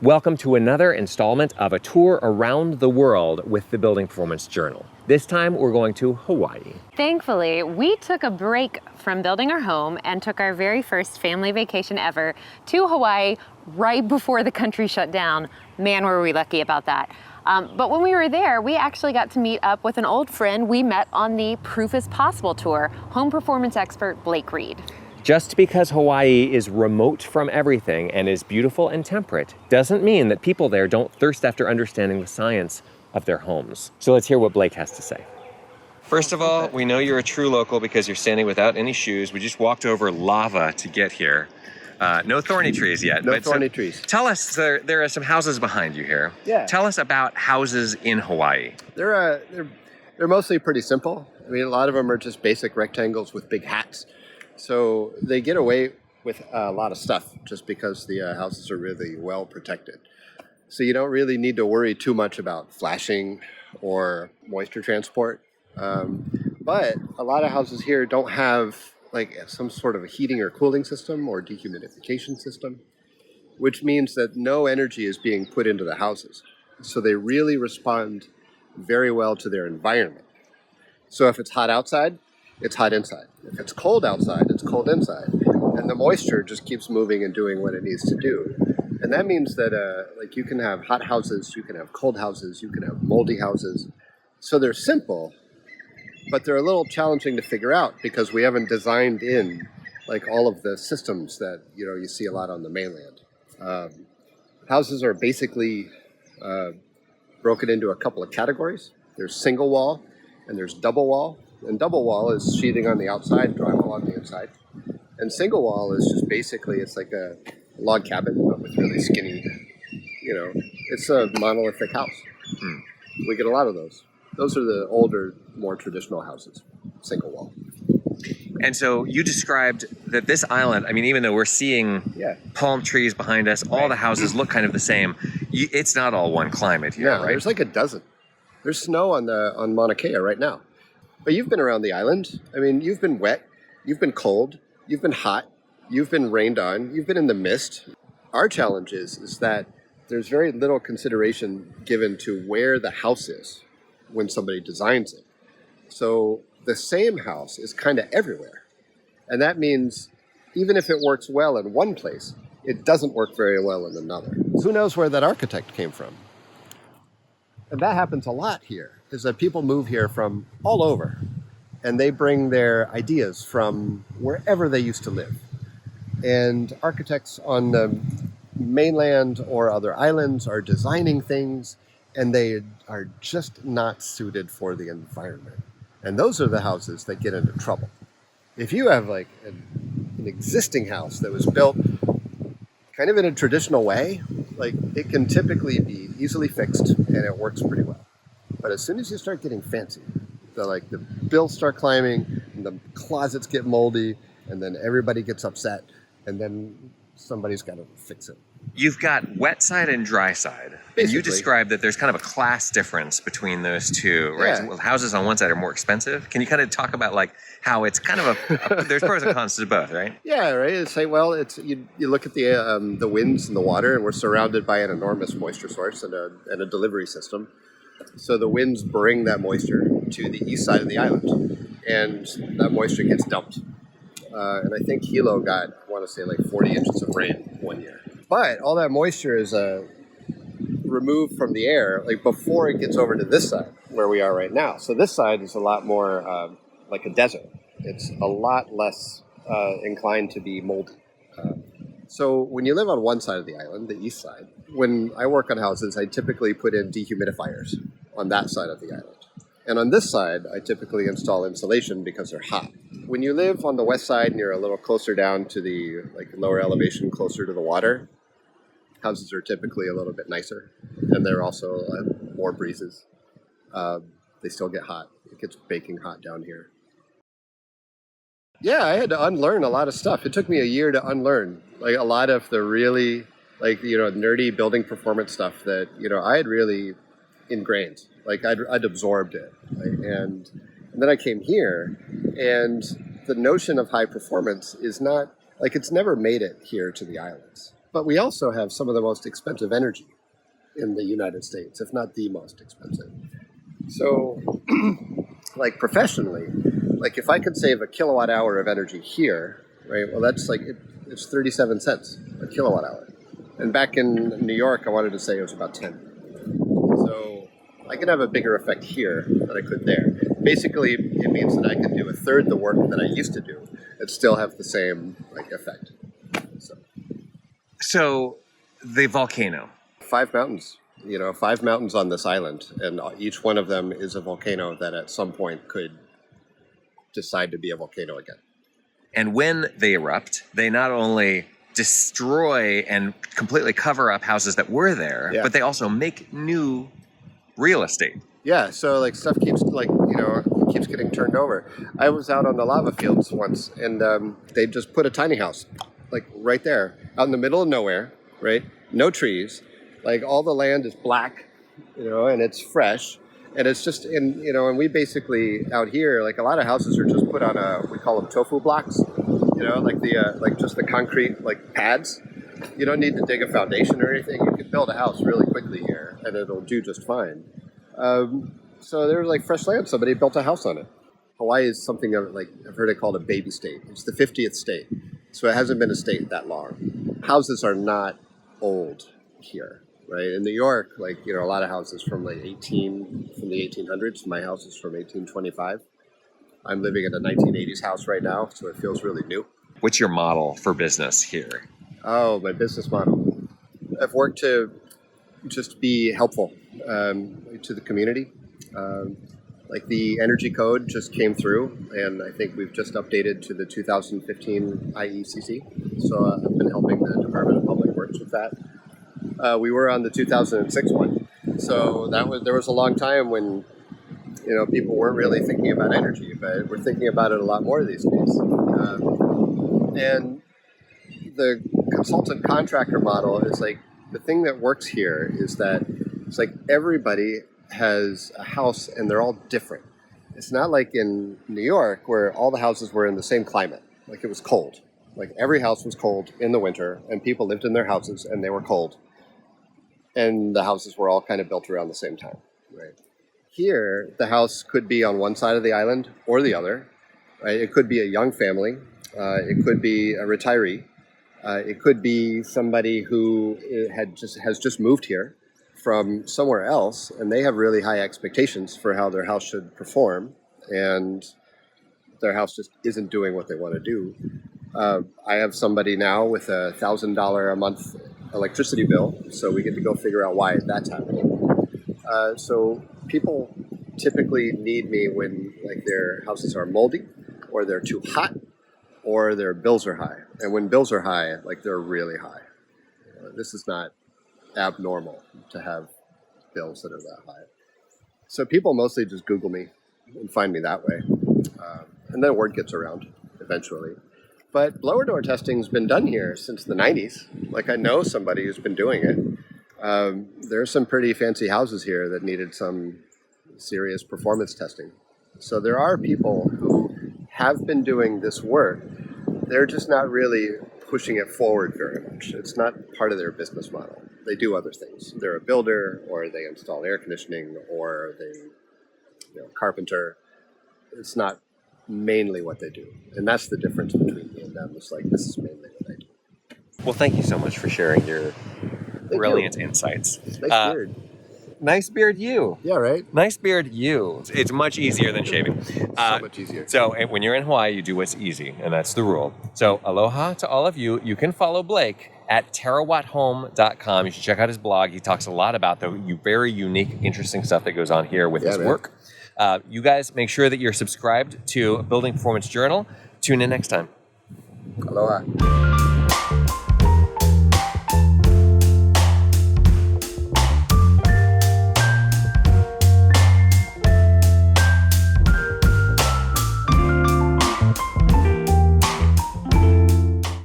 Welcome to another installment of a tour around the world with the Building Performance Journal. This time we're going to Hawaii. Thankfully, we took a break from building our home and took our very first family vacation ever to Hawaii right before the country shut down. Man, were we lucky about that. But when we were there, we actually got to meet up with an old friend we met on the Proof is Possible tour, home performance expert Blake Reid. Just because Hawaii is remote from everything and is beautiful and temperate doesn't mean that people there don't thirst after understanding the science of their homes. So let's hear what Blake has to say. First of all, we know you're a true local because you're standing without any shoes. We just walked over lava to get here. No thorny trees yet. No thorny trees. Tell us, there are some houses behind you here. Yeah. Tell us about houses in Hawaii. They're mostly pretty simple. I mean, a lot of them are just basic rectangles with big hats. So they get away with a lot of stuff just because the houses are really well protected. So you don't really need to worry too much about flashing or moisture transport. But a lot of houses here don't have like some sort of a heating or cooling system or dehumidification system, which means that no energy is being put into the houses. So they really respond very well to their environment. So if it's hot outside, it's hot inside. If it's cold outside, it's cold inside. And the moisture just keeps moving and doing what it needs to do. And that means that like you can have hot houses, you can have cold houses, you can have moldy houses. So they're simple, but they're a little challenging to figure out because we haven't designed in like all of the systems that you see a lot on the mainland. Houses are basically broken into a couple of categories. There's single wall and there's double wall. And double wall is sheathing on the outside, drywall on the inside. And single wall is just basically, it's like a log cabin, but with really skinny, it's a monolithic house. We get a lot of those. Those are the older, more traditional houses, single wall. And so you described that this island, I mean, even though we're seeing palm trees behind us, all the houses look kind of the same. It's not all one climate here, right? There's like a dozen. There's snow on Mauna Kea right now. But you've been around the island. I mean, you've been wet, you've been cold, you've been hot, you've been rained on, you've been in the mist. Our challenge is that there's very little consideration given to where the house is when somebody designs it. So the same house is kind of everywhere. And that means even if it works well in one place, it doesn't work very well in another. Who knows where that architect came from? And that happens a lot here, is that people move here from all over and they bring their ideas from wherever they used to live. And architects on the mainland or other islands are designing things and they are just not suited for the environment. And those are the houses that get into trouble. If you have like an existing house that was built kind of in a traditional way, like it can typically be easily fixed and it works pretty well. But as soon as you start getting fancy, the bills start climbing and the closets get moldy and then everybody gets upset and then somebody's got to fix it. You've got wet side and dry side. Basically. And you described that there's kind of a class difference between those two, right? Yeah. So houses on one side are more expensive. Can you kind of talk about like how it's kind of there's pros and cons to both, right? Yeah, right. It's like, well, you look at the winds and the water, and we're surrounded by an enormous moisture source and a delivery system. So the winds bring that moisture to the east side of the island, and that moisture gets dumped. And I think Hilo got, I want to say, like 40 inches of rain one year. But all that moisture is removed from the air like before it gets over to this side where we are right now. So this side is a lot more like a desert. It's a lot less inclined to be moldy. So when you live on one side of the island, the east side, when I work on houses, I typically put in dehumidifiers on that side of the island. And on this side, I typically install insulation because they're hot. When you live on the west side and you're a little closer down to the lower elevation, closer to the water, houses are typically a little bit nicer. And they're also more breezes. They still get hot. It gets baking hot down here. Yeah, I had to unlearn a lot of stuff. It took me a year to unlearn like a lot of the really nerdy building performance stuff that I had really ingrained. Like I'd absorbed it, and then I came here, and the notion of high performance is not like it's never made it here to the islands. But we also have some of the most expensive energy in the United States, if not the most expensive. So, like professionally, like if I could save a kilowatt hour of energy here, right? Well, that's like it's 37 cents a kilowatt hour, and back in New York, I wanted to say it was about 10. So I can have a bigger effect here than I could there. Basically, it means that I can do a third the work that I used to do and still have the same like effect. So the volcano. 5 mountains. 5 mountains on this island, and each one of them is a volcano that at some point could decide to be a volcano again. And when they erupt, they not only destroy and completely cover up houses that were there, but they also make new real estate. Yeah, so like stuff keeps keeps getting turned over. I was out on the lava fields once, and they just put a tiny house, like right there, out in the middle of nowhere, right? No trees. Like all the land is black, and it's fresh, and it's just and we basically out here, like a lot of houses are just put on we call them tofu blocks, like just the concrete like pads. You don't need to dig a foundation or anything. You can build a house really quickly here, and it'll do just fine. So there's like fresh land. Somebody built a house on it. Hawaii is something like I've heard it called a baby state. It's the 50th state, so it hasn't been a state that long. Houses are not old here. Right in New York, a lot of houses from the 1800s. My house is from 1825. I'm living in a 1980s house right now, so it feels really new. What's your model for business here? Oh, my business model. I've worked to just be helpful to the community. Like the energy code just came through, and I think we've just updated to the 2015 IECC. So I've been helping the Department of Public Works with that. We were on the 2006 one, so there was a long time when people weren't really thinking about energy, but we're thinking about it a lot more these days. And the consultant contractor model is like the thing that works here is that it's like everybody has a house and they're all different. It's not like in New York where all the houses were in the same climate, like it was cold. Like every house was cold in the winter, and people lived in their houses and they were cold. And the houses were all kind of built around the same time, right? Here, the house could be on one side of the island or the other, right? It could be a young family. It could be a retiree. It could be somebody who has just moved here from somewhere else, and they have really high expectations for how their house should perform, and their house just isn't doing what they want to do. I have somebody now with $1,000 a month electricity bill, so we get to go figure out why that's happening. So people typically need me when their houses are moldy, or they're too hot, or their bills are high. And when bills are high, they're really high. This is not abnormal to have bills that are that high. So people mostly just Google me and find me that way. And then word gets around eventually. But blower door testing's been done here since the 90s. I know somebody who's been doing it. There's some pretty fancy houses here that needed some serious performance testing. So there are people who have been doing this work. They're just not really pushing it forward very much. It's not part of their business model. They do other things. They're a builder, or they install air conditioning, or they carpenter. It's not mainly what they do. And that's the difference between me and them. It's this is mainly what I do. Well, thank you so much for sharing your brilliant insights. Nice beard. Nice beard you. Yeah, right? Nice beard you. It's much easier than shaving. So much easier. So when you're in Hawaii, you do what's easy, and that's the rule. So aloha to all of you. You can follow Blake at TERRAWATTHome.com. You should check out his blog. He talks a lot about the very unique, interesting stuff that goes on here with his work. You guys make sure that you're subscribed to Building Performance Journal. Tune in next time. Aloha.